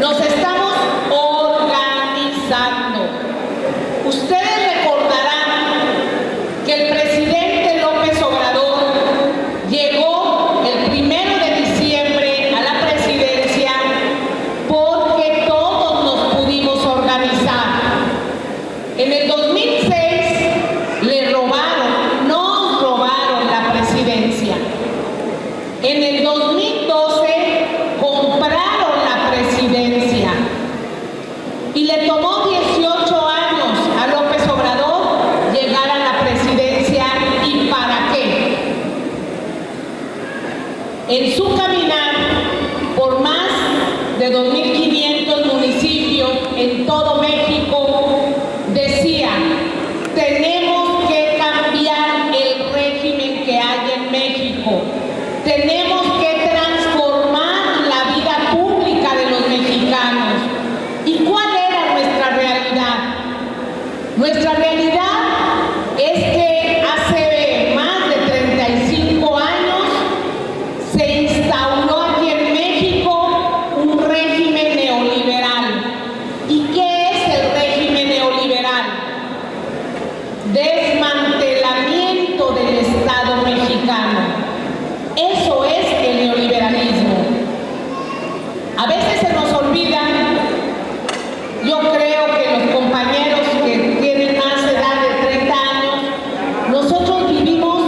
Nos estamos organizando. Ustedes recordarán que el presidente López Obrador llegó el 1 de diciembre a la presidencia porque todos nos pudimos organizar. En el 2006 nos robaron la presidencia. En el 2012 compraron la presidencia y le tomó 18 años a López Obrador llegar a la presidencia. ¿Y para qué? En su caminar por más de 2.500 municipios en todo México, decía: tenemos que cambiar el régimen que hay en México. Tenemos que transformar la vida pública de los mexicanos. ¿Y cuál era nuestra realidad? Nuestra realidad es que hace más de 35 años se instauró aquí en México un régimen neoliberal. ¿Y qué es el régimen neoliberal? Desmantelamiento del Estado mexicano. Eso es el neoliberalismo. A veces se nos olvida. Yo creo que los compañeros que tienen más edad de 30 años, nosotros vivimos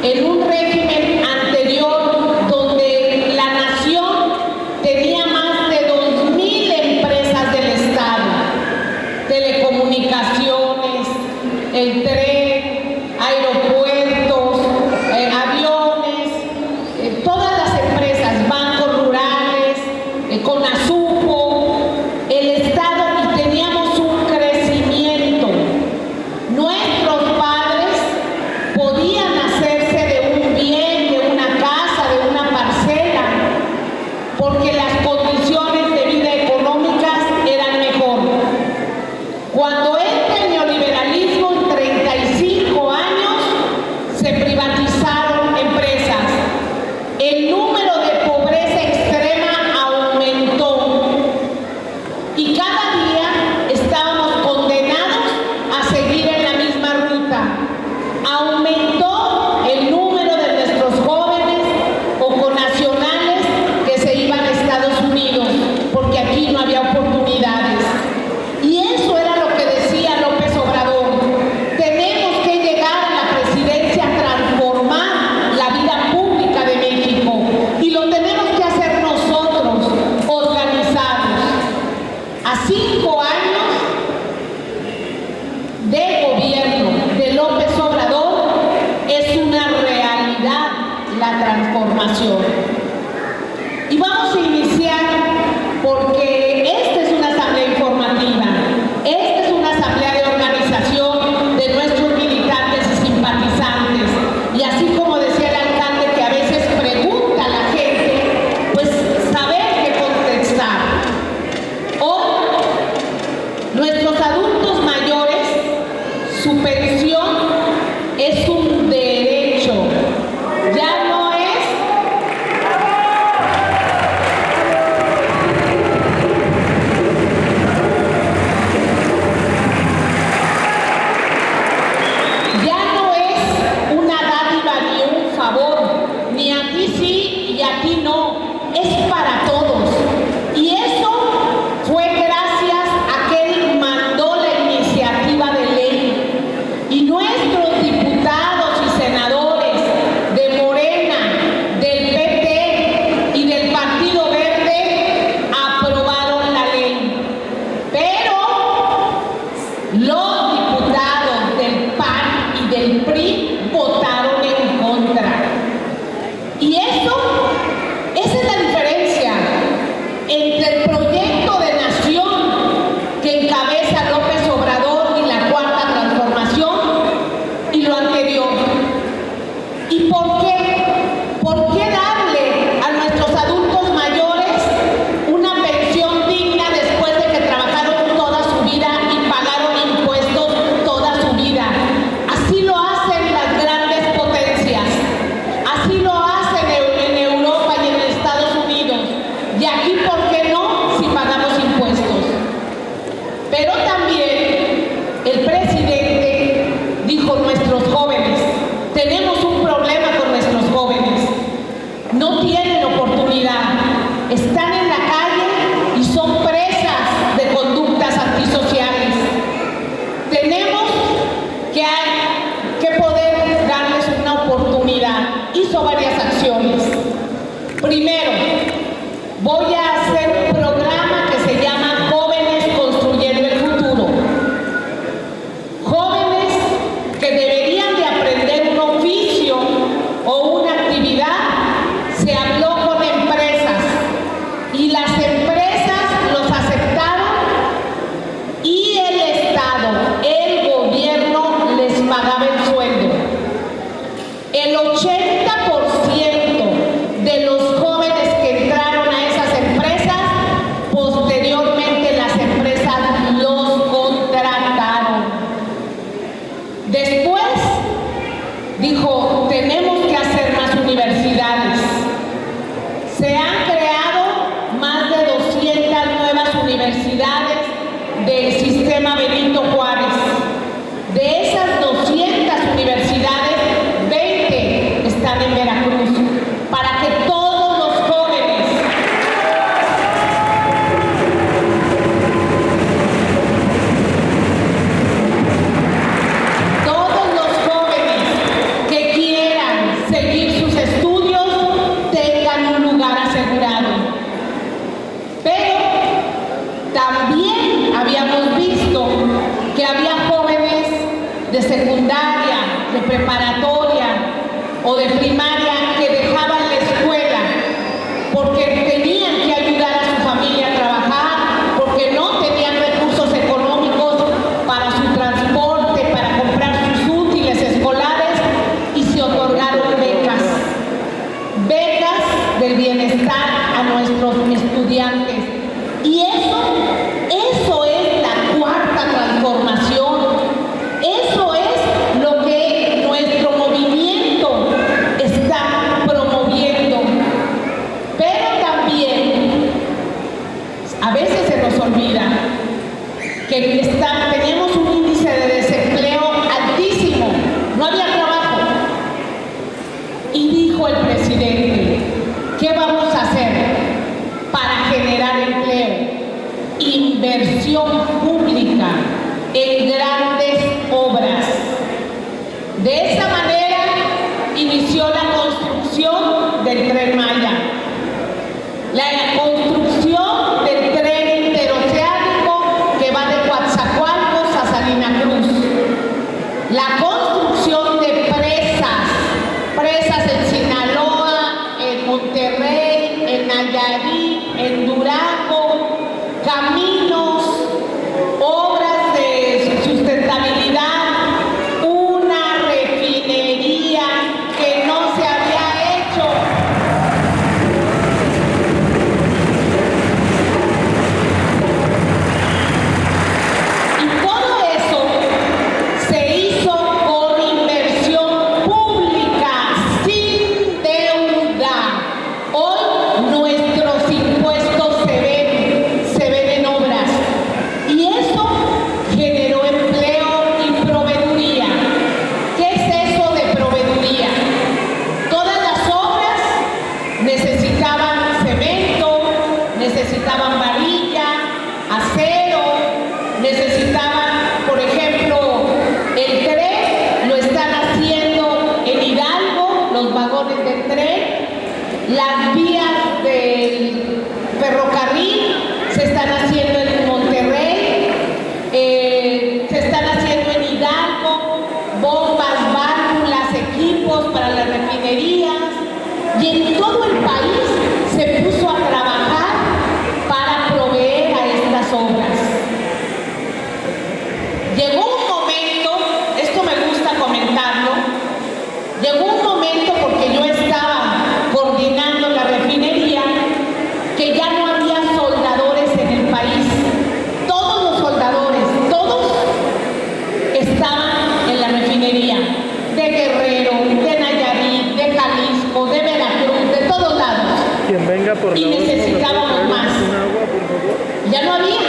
en un régimen anterior donde la nación tenía más de 2.000 empresas del Estado, telecomunicaciones, el tren, aeropuertos, aviones, todas las empresas, bancos rurales, Conasupo, el Estado, y teníamos un crecimiento. Nuestros padres podían hacerse de un bien, de una casa, de una parcela, porque las condiciones de vida económicas eran mejor. Cuando entra el neoliberalismo, en 35 años se privatizaron empresas. El número de pobreza extrema aumentó y cada día estábamos condenados a seguir en la misma ruta. Aumentó el número de nuestros jóvenes o connacionales que se iban a Estados Unidos porque aquí no había oportunidades. Y eso era lo que decía López Obrador: tenemos que llegar a la presidencia a transformar la vida pública de México, y lo tenemos que hacer nosotros, organizados. A 5 años de gobierno de López Obrador es una realidad la transformación. Y vamos a iniciar porque esta es una asamblea informativa. Esta es una asamblea de organización de nuestros militantes y simpatizantes. Y así como decía el alcalde, que a veces pregunta a la gente, pues saber qué contestar. Hoy, nuestros adultos mayores, su pensión es un derecho. Ya no es universidades del sistema Benito Juárez. De esas 200 universidades, 20 están en Veracruz, para que todos los jóvenes que quieran seguir sus estudios tengan un lugar asegurado. Pero también habíamos visto que había jóvenes de secundaria, de preparatoria o de primaria que dejaban la escuela porque tenían que ayudar a su familia a trabajar, porque no tenían recursos económicos para su transporte, para comprar sus útiles escolares, y se otorgaron becas del bienestar a nuestros estudiantes. Y eso es la cuarta transformación. Eso es lo que nuestro movimiento está promoviendo. Pero también a veces se nos olvida que teníamos un índice de desempleo altísimo, no había trabajo. Y dijo el presidente, ¿qué vamos a hacer para generar empleo? Inversión pública en grandes obras. De esa manera inició la construcción del Tren Maya, la construcción del tren interoceánico que va de Coatzacoalcos a Salina Cruz, la construcción de presas en Sinaloa, en Monterrey, en Nayarit, en Durango, caminos, obras de sustentabilidad, una refinería que no se había hecho. Y todo eso se hizo con inversión pública, sin deuda. Hoy nuestros impuestos se ven en obras. Y eso generó empleo y proveeduría. ¿Qué es eso de proveeduría? Todas las obras necesitaban cemento, necesitaban varilla, acero, necesitaban, por ejemplo, el tren, lo están haciendo en Hidalgo, los vagones del tren, las vías del ferrocarril se están haciendo en Monterrey, se están haciendo en Hidalgo, bombas, válvulas, equipos para las refinerías, y en todo el país se puso a trabajar para proveer a estas obras. Llegó un momento, esto me gusta comentarlo, llegó un momento, porque yo estaba coordinando la refinería, que ya no había soldadores en el país. Todos los soldadores, todos estaban en la refinería de Guerrero, de Nayarit, de Jalisco, de Veracruz, de todos lados. Quien venga por Y necesitábamos más. Ya no había.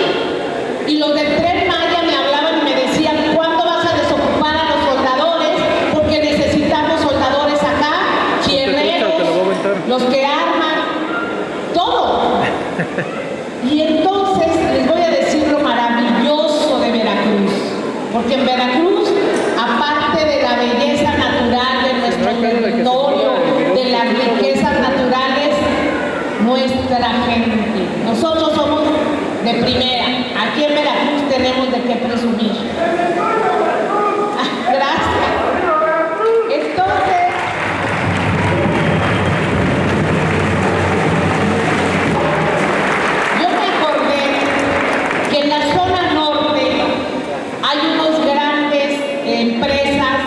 Y los del Tren Maya me hablaban y me decían, ¿cuándo vas a desocupar a los soldadores? Porque necesitamos soldadores acá, fierreros, los que arman, todo. Y entonces les voy a decir lo maravilloso de Veracruz. Porque en Veracruz, aparte de la belleza natural de nuestro territorio, de las riquezas naturales, nuestra gente, nosotros somos de primera. Aquí en Veracruz tenemos de qué presumir. Gracias. Entonces, yo me acordé que en la zona norte hay unos grandes empresas,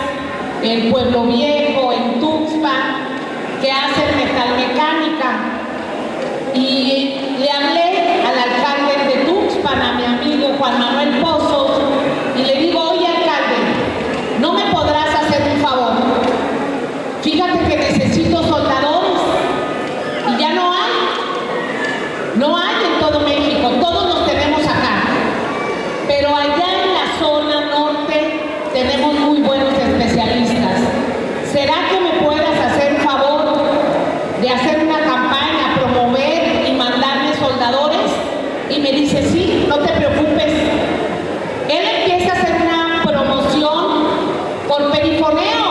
en Pueblo Viejo, en Tuxpan, que hacen metalmecánica. Y le hablé al alcalde de Tuxpan, a mi amigo Juan Manuel Pozos, y le digo, oye alcalde, ¿no me podrás hacer un favor? Fíjate que necesito soldadores y ya no hay en todo México, todos los tenemos pero allá en la zona norte tenemos muy buenos especialistas. ¿Será que me puedas hacer un favor de hacer una campaña, promover y mandarme soldadores? Y me dice, sí, no te preocupes. Él empieza a hacer una promoción por perifoneo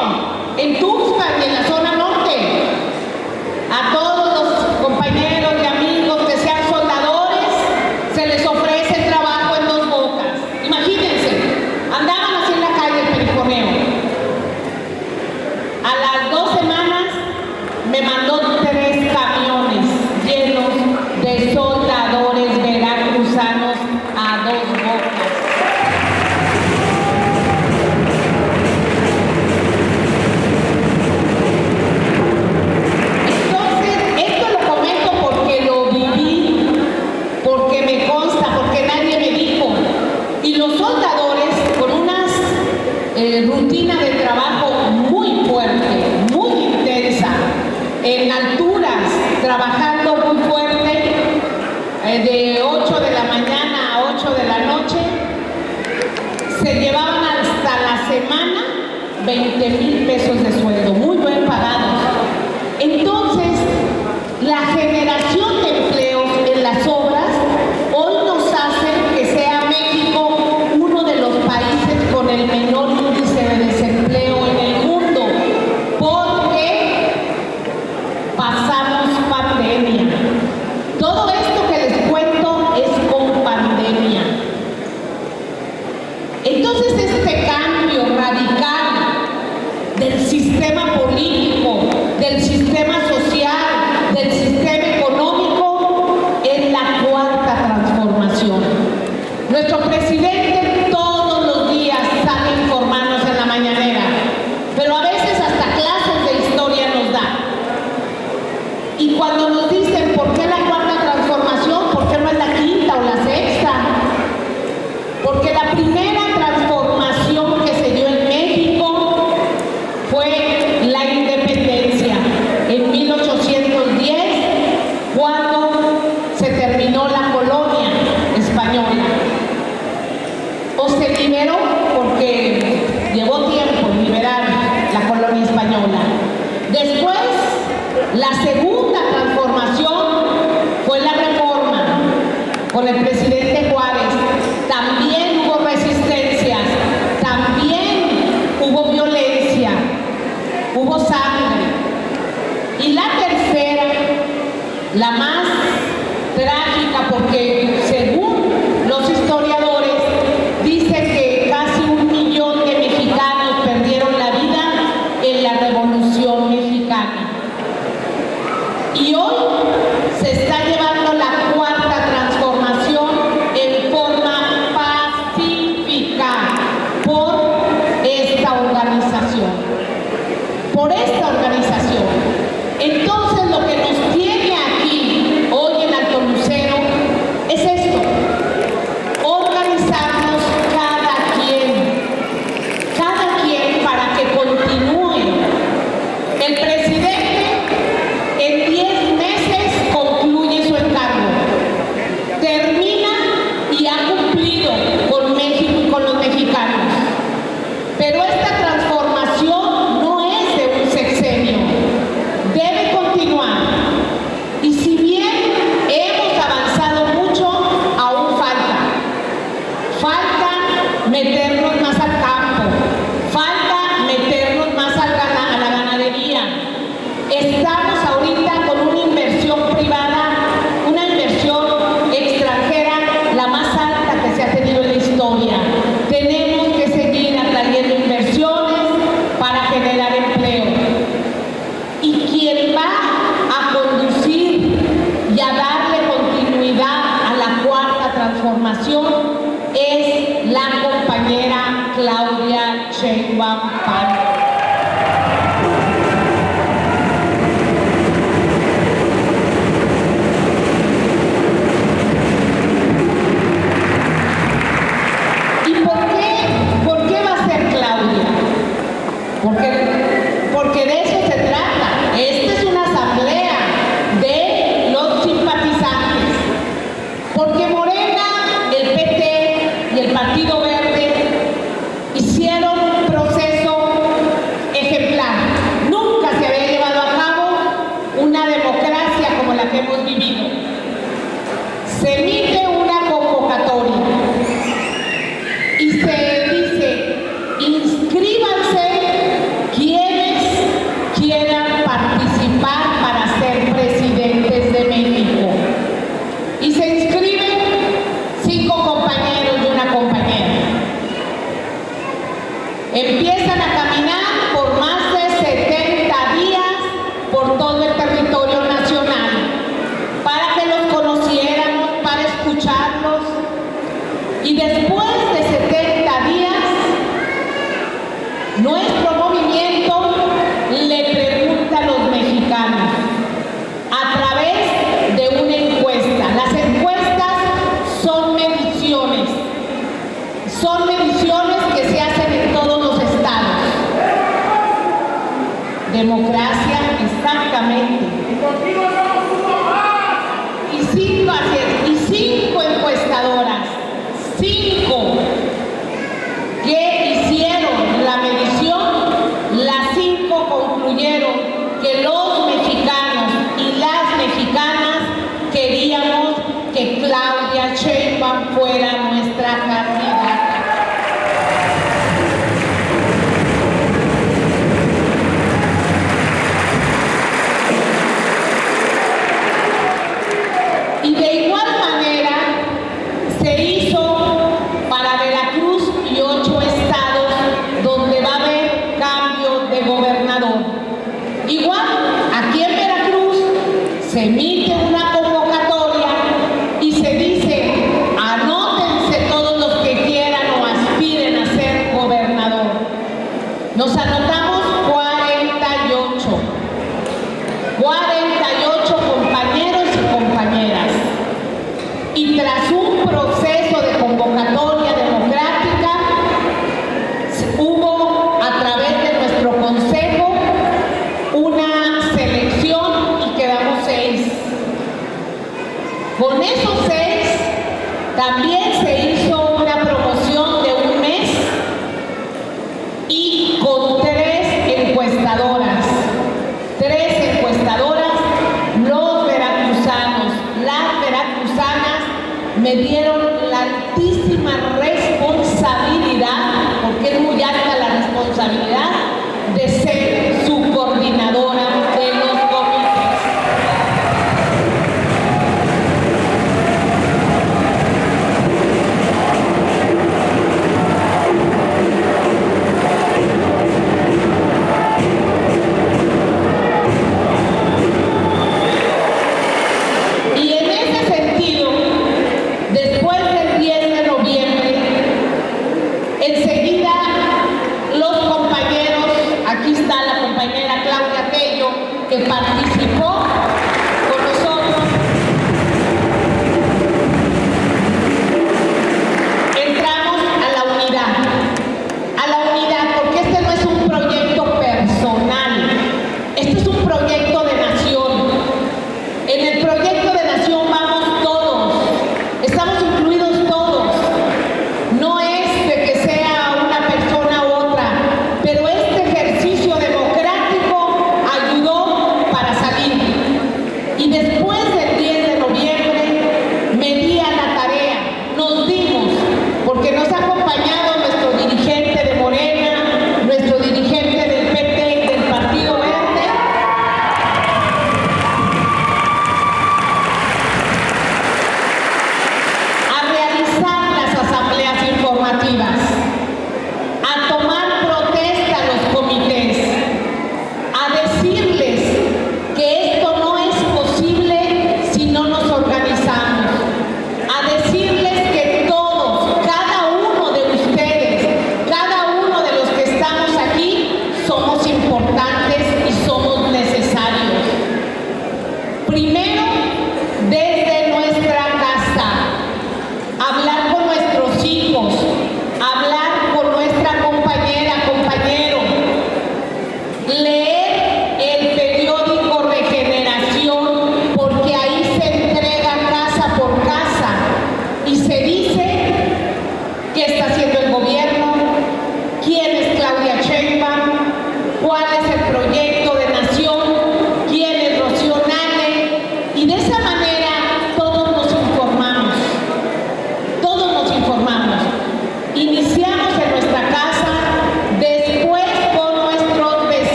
en Tuxpan y en la zona norte. A todos los compañeros y amigos que sean soldadores se les ofrece trabajo en Dos Bocas. Imagínense, andaban así en la calle el perifoneo. A las 2 semanas me mandó 3 camiones llenos de soldadores veracruzanos a Dos Bocas. Rutina de trabajo muy fuerte, muy intensa, en alturas, trabajando muy fuerte, de 8 de la mañana a 8 de la noche, se llevaban hasta la semana 20,000 pesos de sueldo, muy bien pagados. Entonces, la generación de empleos en las obras hoy nos hace que sea México uno de los países con el menor índice de desempleo en el mundo, porque pasamos pandemia. Todo esto que les cuento es con pandemia. Entonces, este cambio radical del sistema político, del sistema social, del sistema económico, es la cuarta transformación. Nuestro presidente todos los días sale a informarnos en la mañanera, pero a veces hasta clases de historia nos da. Y cuando nos dicen por qué la cuarta transformación, ¿por qué no es la quinta o la sexta? Porque la primera transformación que se dio en México fue la independencia en 1810, cuando se terminó la colonia española. O se liberó, porque llevó tiempo liberar la colonia española. Después, la segunda transformación fue la reforma con el presidente Juárez. También hubo resistencias, también hubo violencia, hubo sangre. Y la tercera, la más trágica, porque según los historiadores dicen que casi 1 millón de mexicanos perdieron la vida en la Revolución Mexicana. Y hoy se está llevando la cuarta transformación en forma pacífica por esta organización. Por esta organización. Entonces, lo que nos tiene aquí hoy en Alto Lucero es esto: organizarnos cada quien para que continúe. El presidente en 10 meses concluye su encargo, termina y ha cumplido con México y con los mexicanos. Pero esta transformación no es de un sexenio, debe continuar. Y si bien hemos avanzado mucho, aún falta meternos más al campo, falta meternos más a la ganadería. Estamos ahorita con una inversión privada, una inversión extranjera, la más alta que se ha tenido en la historia. Tenemos que seguir atrayendo inversiones para generar empleo. Y quien va a conducir y a darle continuidad a la cuarta transformación es la compañera Claudia Sheinbaum Pardo. ¿Y por qué va a ser Claudia? Porque de eso se trata. Esta es una asamblea de los simpatizantes. Porque Morena, el PT y el Partido Empiezan a caminar por más de 70 días por todo el territorio nacional para que los conociéramos, para escucharlos. Y después de 70 días, nuestro movimiento le pregunta a los mexicanos a través de una encuesta. Las encuestas son mediciones que se hacen en todos los estados. Democracia, exactamente. Y cinco encuestadoras, que hicieron la medición, las 5 concluyeron que los mexicanos y las mexicanas queríamos que Claudia Sheinbaum fuera nuestra candidata. Y de igual manera se hizo para Veracruz y 8 estados donde va a haber cambio de gobernador. Igual, aquí en Veracruz se emite una convocatoria y se dice: anótense todos los que quieran o aspiren a ser gobernador. Nos anotamos 48 compañeros y compañeras. Y tras un proceso de convocatoria democrática, hubo a través de nuestro consejo una selección y quedamos 6. Con esos 6 también se hizo una promoción de un mes y con 3 encuestadoras. 3 encuestadoras, los veracruzanos, las veracruzanas me dieron la altísima responsabilidad, porque es muy alta la responsabilidad, de ser su coordinadora de los comités. Y en ese sentido, después del 10 de noviembre, enseguida los compañeros, aquí está la compañera Claudia Tello, que participó con nosotros, entramos a la unidad, porque este no es un proyecto personal, este es un proyecto de nación. En el proyecto de nación vamos todos, estamos incluidos todos. No es de que sea una persona u otra, pero este ejercicio democrático ayudó para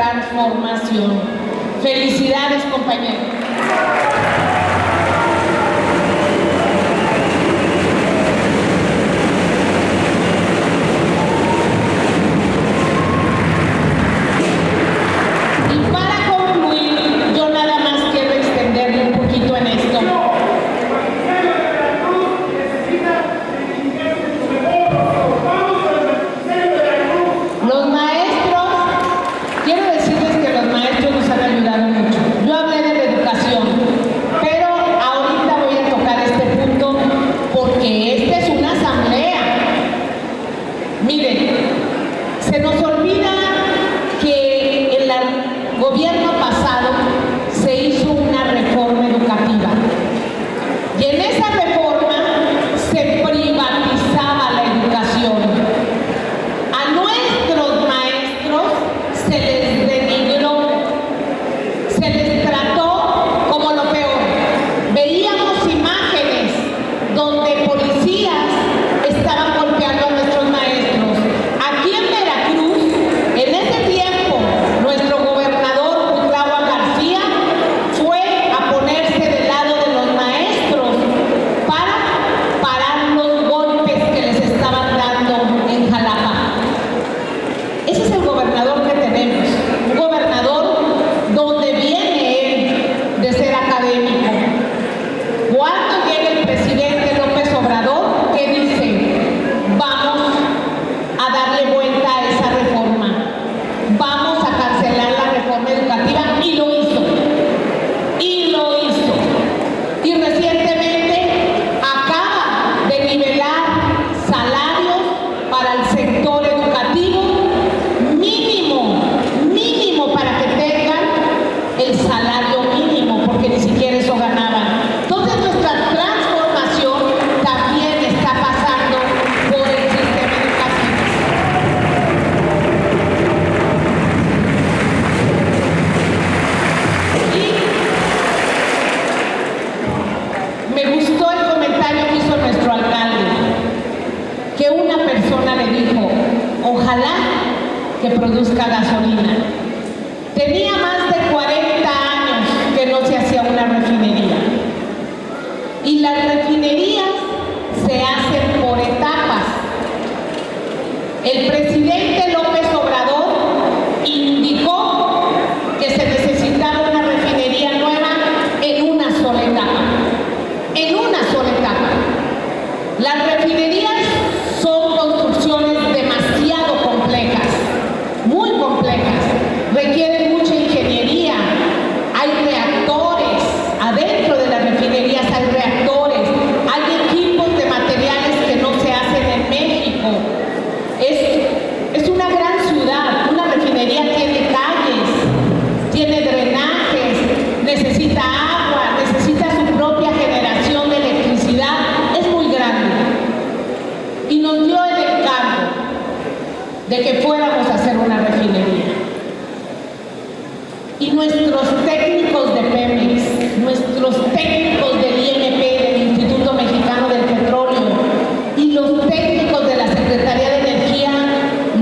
transformación. Felicidades, compañeros. Que produzca gasolina. Tenía más de 40 años que no se hacía una refinería. Y las refinerías se hacen por etapas. El presidente López Obrador indicó que se necesitaba una refinería nueva en una sola etapa. En una sola etapa. Las refinerías son construcciones demasiado complejas. Muy complejas, requieren mucha ingeniería, hay reactores, adentro de las refinerías hay reactores, hay equipos de materiales que no se hacen en México. Es una gran ciudad, una refinería tiene calles, tiene drenajes, necesita agua, necesita su propia generación de electricidad, es muy grande. Y nos dio el encargo de que fuéramos a hacer una refinería. Y nuestros técnicos de Pemex, nuestros técnicos del IMP, del Instituto Mexicano del Petróleo, y los técnicos de la Secretaría de Energía,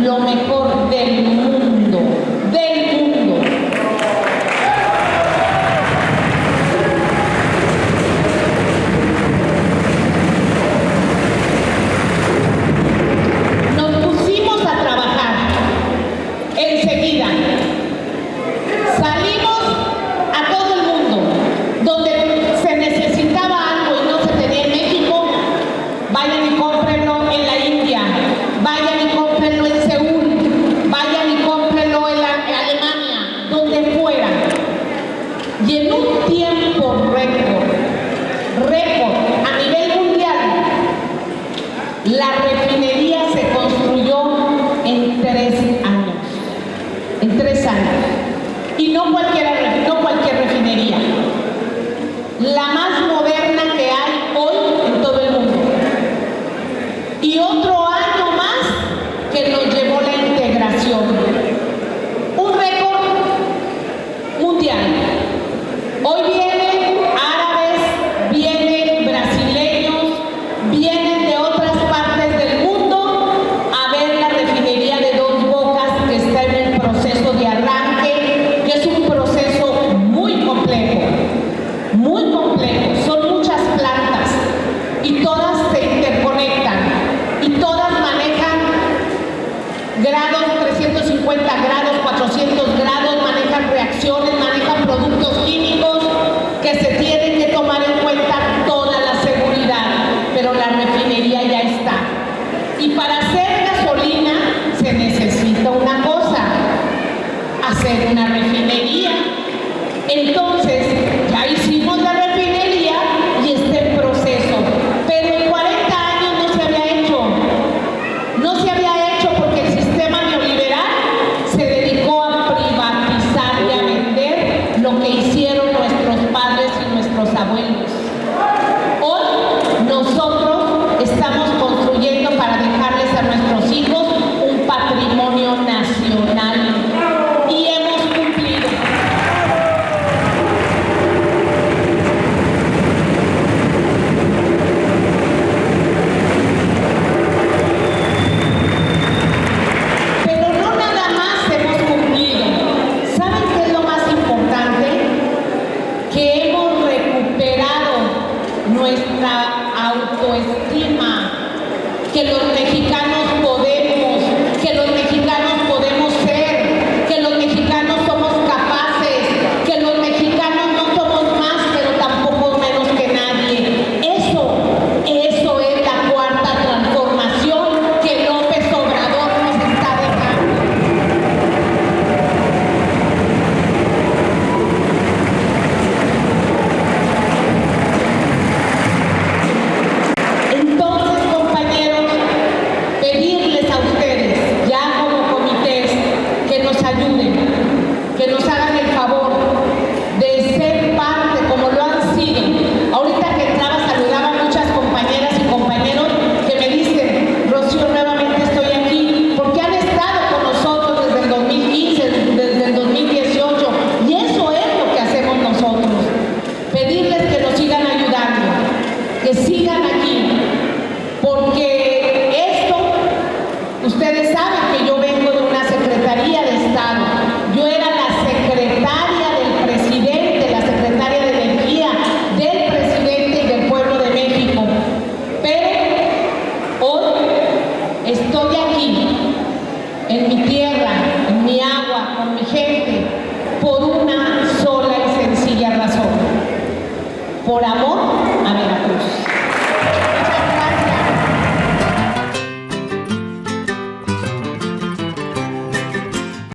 lo mejor del mundo, del mundo. Enseguida salimos a todo el mundo. Donde se necesitaba algo y no se tenía en México, vayan y cómprenlo en la India, vayan y cómprenlo en Seúl, vayan y cómprenlo en Alemania, donde fuera. Y en un tiempo récord a nivel mundial, la refinería se construyó en 3 años. En 3 años. Y no cualquier refinería. La más moderna que hay hoy en todo el mundo. Y otro año más que nos llevó la integración. Un récord mundial. Hoy vienen árabes, vienen brasileños, vienen de otras partes del mundo a ver la refinería de Dos Bocas que está en el proceso de arranque que los mexicanos podemos, que los mexicanos podemos ser, que los mexicanos somos capaces, que los mexicanos no somos más, pero tampoco menos que nadie. Eso es la cuarta transformación que López Obrador nos está dejando. Entonces, compañeros, pedirles a ustedes, ya como comités, que nos ayuden, que nos hagan el favor de ser parte, como lo han sido. Ahorita que entraba saludaba a muchas compañeras y compañeros que me dicen: Rocío, nuevamente estoy aquí, porque han estado con nosotros desde el 2015, desde el 2018, y eso es lo que hacemos nosotros. Pedirles que nos sigan ayudando, que sigan aquí, porque esto, ustedes saben que yo vengo de una Secretaría de Estado. Yo era la secretaria del presidente, la secretaria de Energía del presidente y del pueblo de México. Pero hoy estoy aquí, en mi tierra, en mi agua, con mi gente, por una sola y sencilla razón: por amor a mi